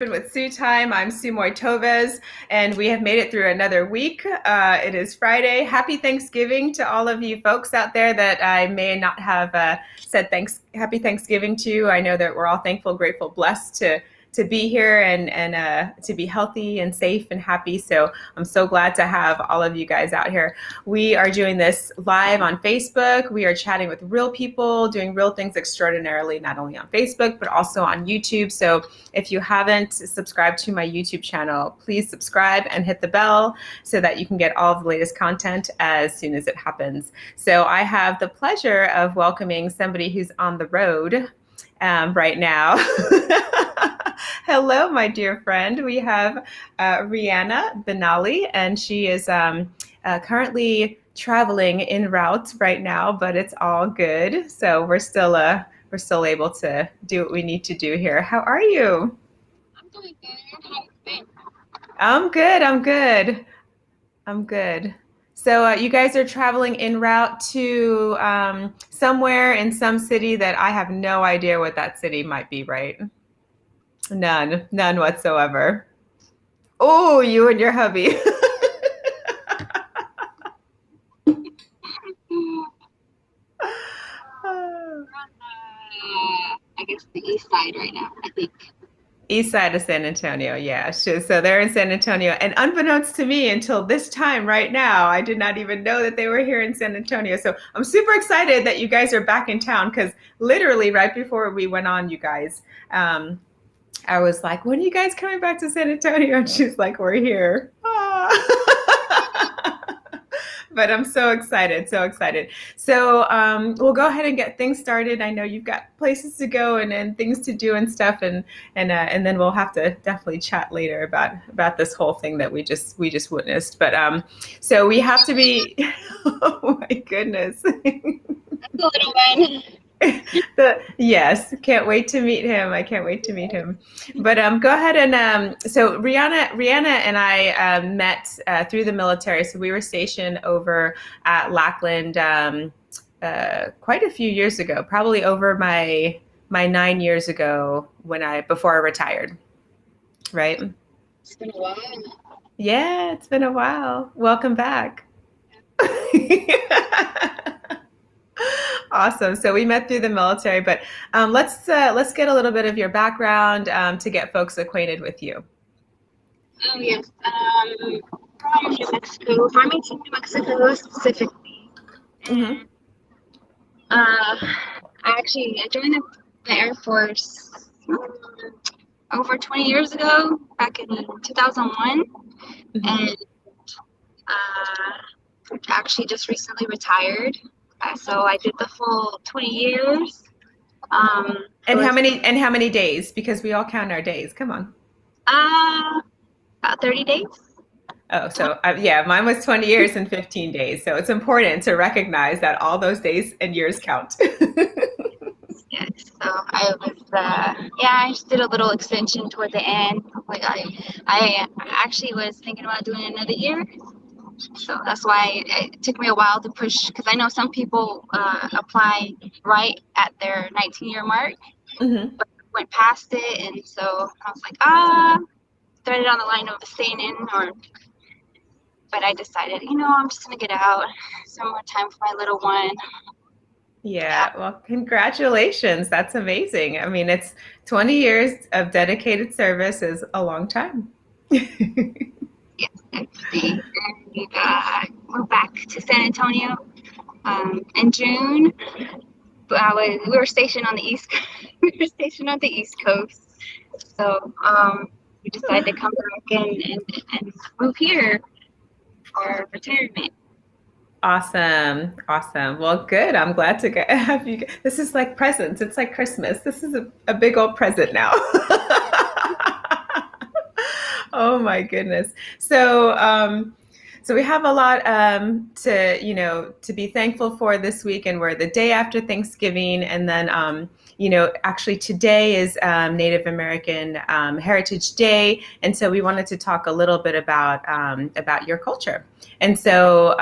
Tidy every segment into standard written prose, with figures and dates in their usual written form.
With Sue Time. I'm Szu-Moy, and we have made it through another week. It is Friday. Happy Thanksgiving to all of you folks out there that I may not have said Happy Thanksgiving to. I know that we're all thankful, grateful, blessed to be here and to be healthy and safe and happy. So I'm so glad to have all of you guys out here. We are doing this live on Facebook. We are chatting with real people, doing real things extraordinarily, not only on Facebook, but also on YouTube. So if you haven't subscribed to my YouTube channel, please subscribe and hit the bell so that you can get all of the latest content as soon as it happens. So I have the pleasure of welcoming somebody who's on the road right now. Hello, my dear friend. We have Rhyanna Benally, and she is currently traveling en route right now, but it's all good. So we're still able to do what we need to do here. How are you? I'm doing good. How you been? I'm good. I'm good. So you guys are traveling en route to somewhere in some city that I have no idea what that city might be, right? None whatsoever. Oh, you and your hubby. I guess the east side right now, I think. East side of San Antonio, yeah. So they're in San Antonio. And unbeknownst to me, until this time right now, I did not even know that they were here in San Antonio. So I'm super excited that you guys are back in town because literally right before we went on, you guys, I was like, when are you guys coming back to San Antonio? And she's like, we're here. But I'm so excited, so excited. So we'll go ahead and get things started. I know you've got places to go and things to do and stuff, and then we'll have to definitely chat later about this whole thing that we just witnessed. But so we have to be. Oh my goodness. That's a little one. Yes, can't wait to meet him. I can't wait to meet him. But go ahead and so Rhyanna and I met through the military. So we were stationed over at Lackland quite a few years ago, probably over my 9 years ago before I retired. Right? It's been a while. Yeah, it's been a while. Welcome back. Awesome. So we met through the military, but let's get a little bit of your background to get folks acquainted with you. Oh yes. From New Mexico, Farmington, New Mexico specifically. Mm-hmm. I joined the Air Force over 20 years ago, back in 2001, Mm-hmm. and actually just recently retired. So I did the full 20 years. And how many days? Because we all count our days. Come on. About 30 days. Oh, so yeah, mine was 20 years and 15 days. So it's important to recognize that all those days and years count. Yes. So I was, I just did a little extension toward the end. Like I actually was thinking about doing another year. So that's why it took me a while to push, because I know some people apply right at their 19-year mark, Mm-hmm. but went past it, and so I was like, threaded on the line of staying in, but I decided, I'm just gonna get out, some more time for my little one. Yeah, well, congratulations. That's amazing. I mean, it's 20 years of dedicated service is a long time. Yes, actually. And we're back to San Antonio in June. We were stationed on the East. We were stationed on the East Coast, so we decided to come back and move here for retirement. Awesome. Well, good. I'm glad to have you. This is like presents. It's like Christmas. This is a big old present now. Oh my goodness. So we have a lot to be thankful for this week, and we're the day after Thanksgiving, and then actually today is Native American Heritage Day, and so we wanted to talk a little bit about your culture, and so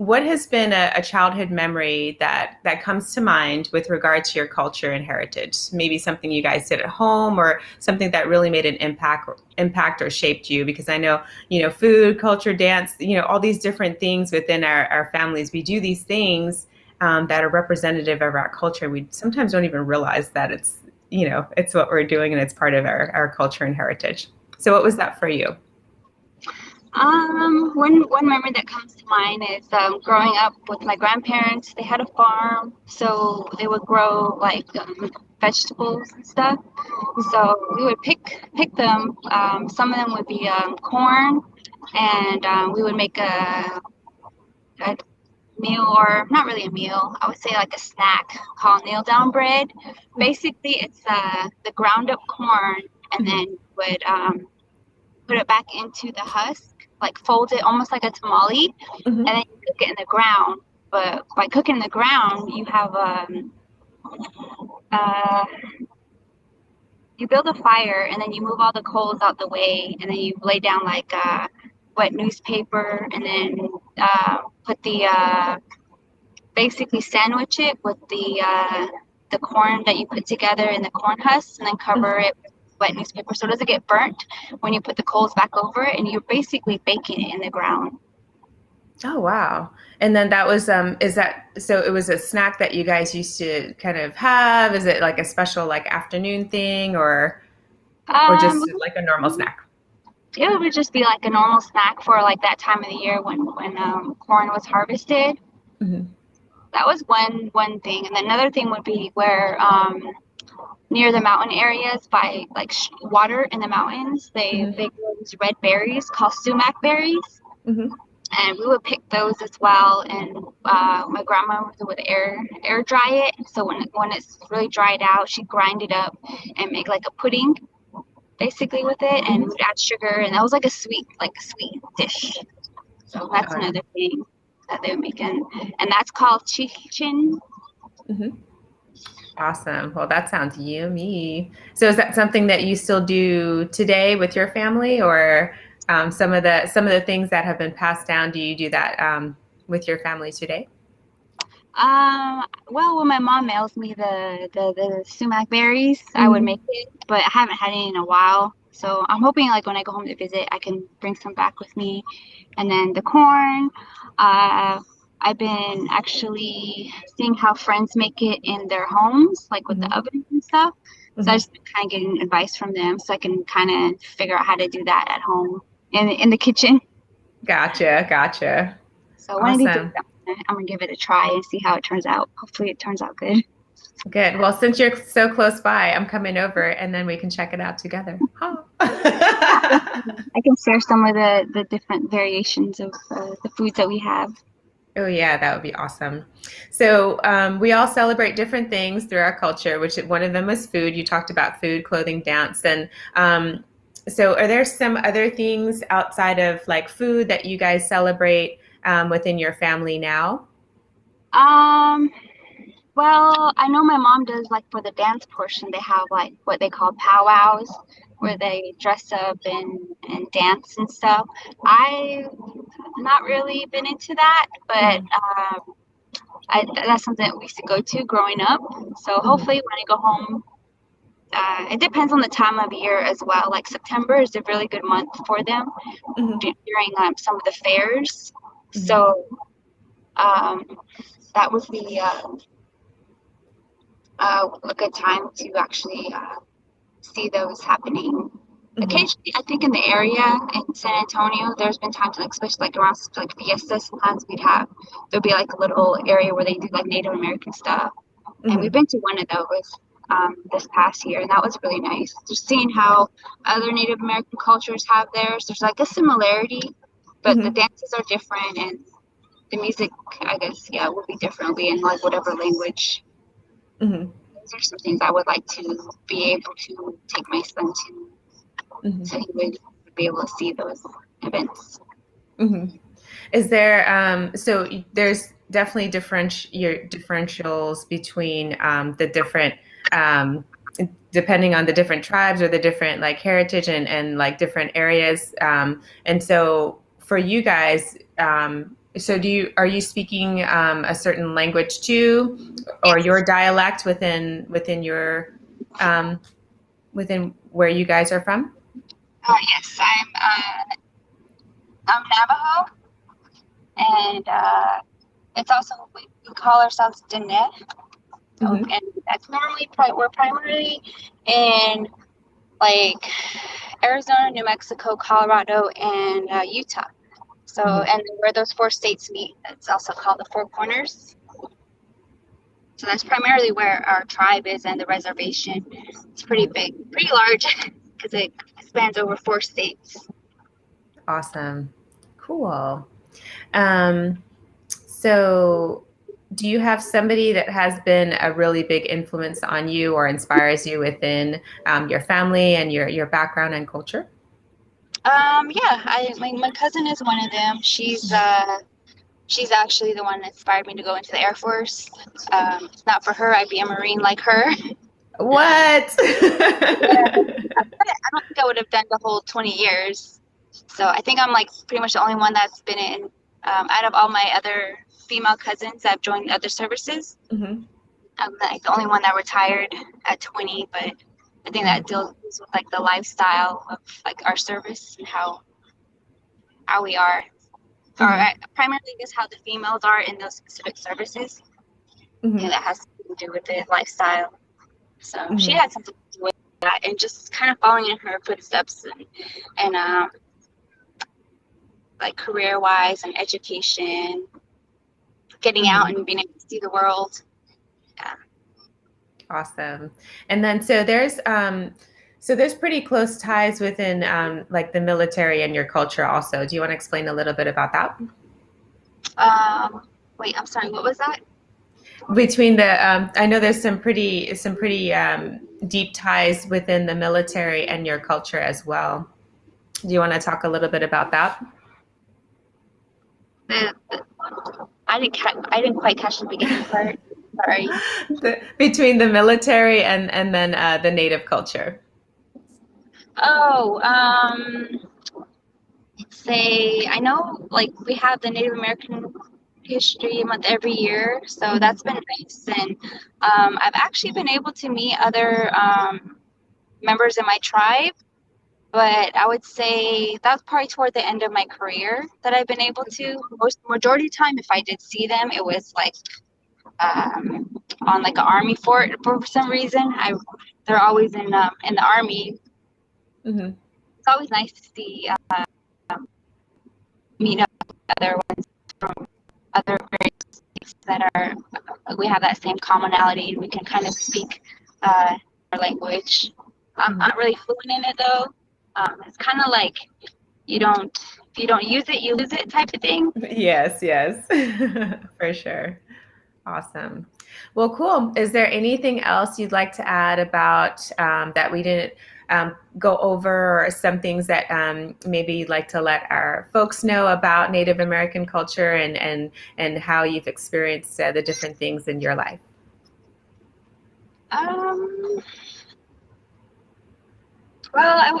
what has been a childhood memory that comes to mind with regard to your culture and heritage? Maybe something you guys did at home, or something that really made an impact or shaped you? Because I know, food, culture, dance, all these different things within our families. We do these things that are representative of our culture. We sometimes don't even realize that it's what we're doing and it's part of our culture and heritage. So what was that for you? One memory that comes to mind is growing up with my grandparents. They had a farm, so they would grow like vegetables and stuff. So we would pick them. Some of them would be corn, and we would make a meal, or not really a meal. I would say like a snack called kneel down bread. Basically, it's the ground up corn, and Mm-hmm. then would put it back into the husk, like fold it almost like a tamale, and Mm-hmm. then you cook it in the ground. But by cooking in the ground, you have uh, you build a fire, and then you move all the coals out the way, and then you lay down like wet newspaper, and then put the basically sandwich it with the corn that you put together in the corn husks, and then cover it with wet newspaper so it doesn't get burnt when you put the coals back over it, and you're basically baking it in the ground. Oh, wow. And then that was is that so it was a snack that you guys used to kind of have? Is it like a special like afternoon thing, or Um, just like a normal snack? it would just be like a normal snack for like that time of the year when corn was harvested. Hmm. That was one thing, and then another thing would be where near the mountain areas by like water in the mountains, they Hmm. grow these red berries called sumac berries, Hmm. and we would pick those as well. And my grandma would air dry it, so when it's really dried out, she'd grind it up and make like a pudding basically with it, and Hmm. we'd add sugar, and that was like a sweet dish. So that's Oh, another thing that they would make, and that's called chichin. hmm. Awesome. Well, that sounds yummy. So is that something that you still do today with your family, or some of the things that have been passed down? Do you do that with your family today? Well, when my mom mails me the sumac berries, I would make Hmm. it, but I haven't had any in a while. So I'm hoping like when I go home to visit, I can bring some back with me. And then the corn, uh, I've been actually seeing how friends make it in their homes, like with the Hmm. ovens and stuff. So I Hmm. just been kind of getting advice from them, so I can kind of figure out how to do that at home in the kitchen. Gotcha, gotcha. So one of these days, Awesome. I'm gonna give it a try and see how it turns out. Hopefully, it turns out good. Good. Well, since you're so close by, I'm coming over and then we can check it out together. Oh. I can share some of the different variations of the foods that we have. Oh, yeah, that would be awesome. So, we all celebrate different things through our culture, which one of them was food. You talked about food, clothing, dance. And so, are there some other things outside of like food that you guys celebrate within your family now? Um, well, I know my mom does like for the dance portion, they have like what they call powwows where they dress up and dance and stuff. I've not really been into that, but Hmm. that's something that we used to go to growing up. So Hmm. hopefully when I go home, it depends on the time of year as well. Like September is a really good month for them Hmm. during some of the fairs. Hmm. So um, that would be a good time to actually see those happening. Hmm. Occasionally, I think in the area in San Antonio, there's been times, like especially like around like fiestas, sometimes there'll be like a little area where they do like Native American stuff, and we've Hmm. been to one of those this past year, and that was really nice. Just seeing how other Native American cultures have theirs. There's like a similarity, but the Hmm. dances are different, and the music, I guess, yeah, would be different. It'll be in like whatever language. Hmm. Those are some things I would like to be able to take my son to, Hmm. so he would be able to see those events. Hmm. Is there so there's definitely differentials between the different um, depending on the different tribes or the different like heritage and like different areas. And so for you guys, So are you speaking a certain language too, or Yes. your dialect within your um, within where you guys are from? Yes, I'm Navajo, and it's also we call ourselves Dene. So, Hmm. and that's normally we're primarily in like Arizona, New Mexico, Colorado, and Utah. So, Hmm. and where those four states meet, it's also called the Four Corners. So that's primarily where our tribe is and the reservation. It's pretty big, pretty large, because it spans over four states. Awesome, cool. Um, so, do you have somebody that has been a really big influence on you or inspires you within your family and your background and culture? Yeah, my cousin is one of them. She's actually the one that inspired me to go into the Air Force. If not for her, I'd be a Marine like her. What? Yeah, I don't think I would have done the whole 20 years. So I think I'm like pretty much the only one that's been in, out of all my other female cousins that have joined other services. Hmm. I'm like the only one that retired at 20, but I think that deals with like the lifestyle of like our service and how we are, or Hmm. primarily just how the females are in those specific services. I Hmm. think that has to do with the lifestyle. So she Hmm. had something to do with that, and just kind of following in her footsteps and like career wise and education, getting out Hmm. and being able to see the world. Yeah. Awesome. And then so there's pretty close ties within like the military and your culture also. Do you want to explain a little bit about that? Wait, I'm sorry. What was that? Between I know there's some pretty deep ties within the military and your culture as well. Do you want to talk a little bit about that? The I didn't quite catch the beginning part. Sorry. Between the military and then the native culture. Oh, say I know like we have the Native American History Month every year, so Hmm. that's been nice. And I've actually been able to meet other members in my tribe, but I would say that's probably toward the end of my career that I've been able to. Most majority of the time, if I did see them, it was like on like an army fort for some reason. They're always in the army. Hmm. It's always nice to see meet up with other ones from other groups that are we have that same commonality and we can kind of speak our language. I'm Hmm. not really fluent in it though. It's kind of like you don't if you don't use it, you lose it type of thing. Yes, yes, for sure. Awesome. Well, cool. Is there anything else you'd like to add about that we didn't go over, or some things that maybe you'd like to let our folks know about Native American culture and how you've experienced the different things in your life? Um, well,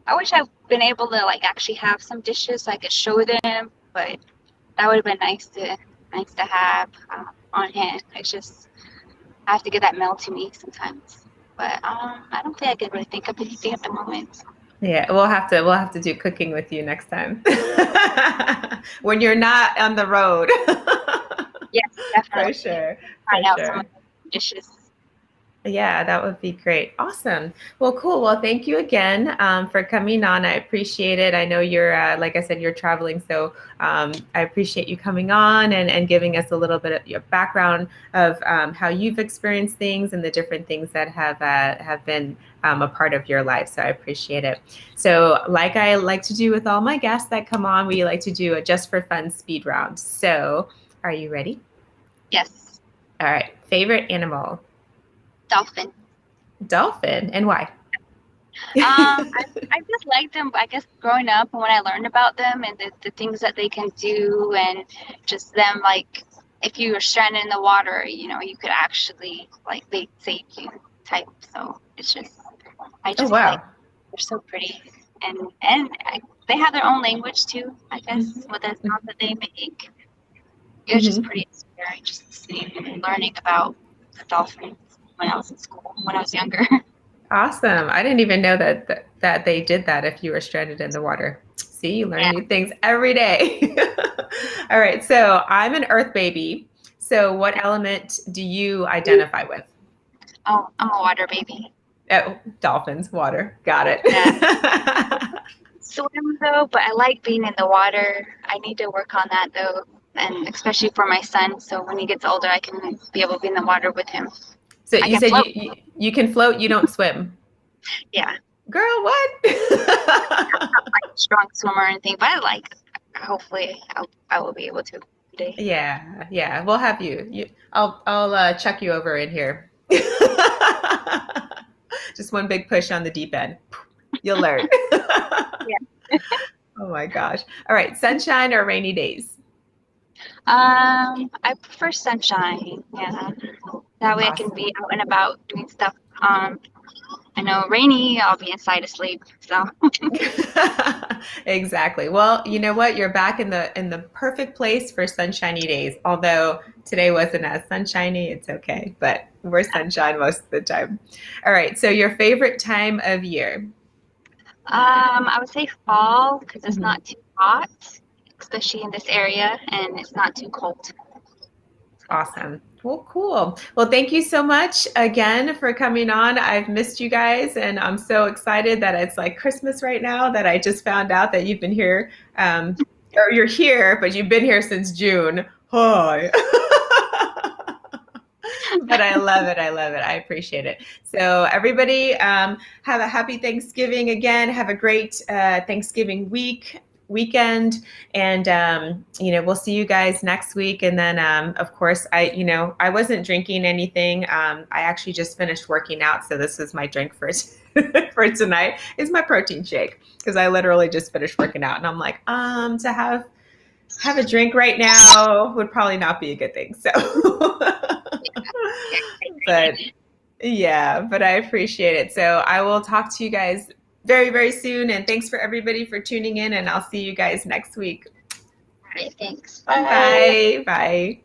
I wish I've been able to like actually have some dishes so I could show them, but that would have been nice to have on hand. It's just I have to get that mailed to me sometimes. But I don't think I could really think of anything at the moment. Yeah, we'll have to do cooking with you next time when you're not on the road. Yes, For definitely. sure, Find for out some of sure. the dishes. Yeah, that would be great. Awesome. Well, cool. Well, thank you again for coming on. I appreciate it. I know you're, like I said, you're traveling, so I appreciate you coming on and giving us a little bit of your background of how you've experienced things and the different things that have been a part of your life. So I appreciate it. So, like I like to do with all my guests that come on, we like to do a just for fun speed round. So, are you ready? Yes, All right. Favorite animal? dolphin. Dolphin. And why? I just liked them, I guess, growing up and when I learned about them and the things that they can do and just them, like, if you were stranded in the water, you know, you could actually, like, they save you type. So it's just, I Oh, just like, wow. they're so pretty. And they have their own language too, I guess, Mhm. with the sound that they make. It was just Mhm. pretty inspiring, just listening and learning about the dolphins when I was in school, when I was younger. Awesome. I didn't even know that they did that if you were stranded in the water. See, you learn Yeah. new things every day. All right. So I'm an earth baby. So what element do you identify with? Oh, I'm a water baby. Oh, dolphins, water. Got it. Yeah. Swim though, but I like being in the water. I need to work on that though, and especially for my son. So when he gets older, I can be able to be in the water with him. So I you can said float. you can float, you don't swim. Yeah, Girl, what? like a strong swimmer or anything, but I like. Hopefully, I will be able to one day. Yeah, yeah. We'll have you. I'll chuck you over in here. Just one big push on the deep end. You'll learn. Yeah. Oh my gosh. All right, sunshine or rainy days? I prefer sunshine. Yeah, that way I can Awesome. be out and about doing stuff. I know rainy, I'll be inside asleep. So Exactly. Well, you know what? You're back in the perfect place for sunshiny days. Although today wasn't as sunshiny, it's okay. But we're sunshine most of the time. All right. So your favorite time of year? I would say fall because it's Mhm. not too hot, especially in this area, and it's not too cold. So, Awesome. Well, cool. Well, thank you so much again for coming on. I've missed you guys, and I'm so excited that it's like Christmas right now that I just found out that you've been here, or you're here, but you've been here since June. Hi. But I love it. I love it. I appreciate it. So, everybody, have a happy Thanksgiving again. Have a great Thanksgiving weekend, and we'll see you guys next week. And then, of course, I wasn't drinking anything. I actually just finished working out, so this is my drink for for tonight. Is my protein shake because I literally just finished working out, and I'm like, to have a drink right now would probably not be a good thing. So. yeah, But yeah, but I appreciate it. So I will talk to you guys very, very soon. And thanks for everybody for tuning in. And I'll see you guys next week. all right, thanks. Bye. Bye. Bye.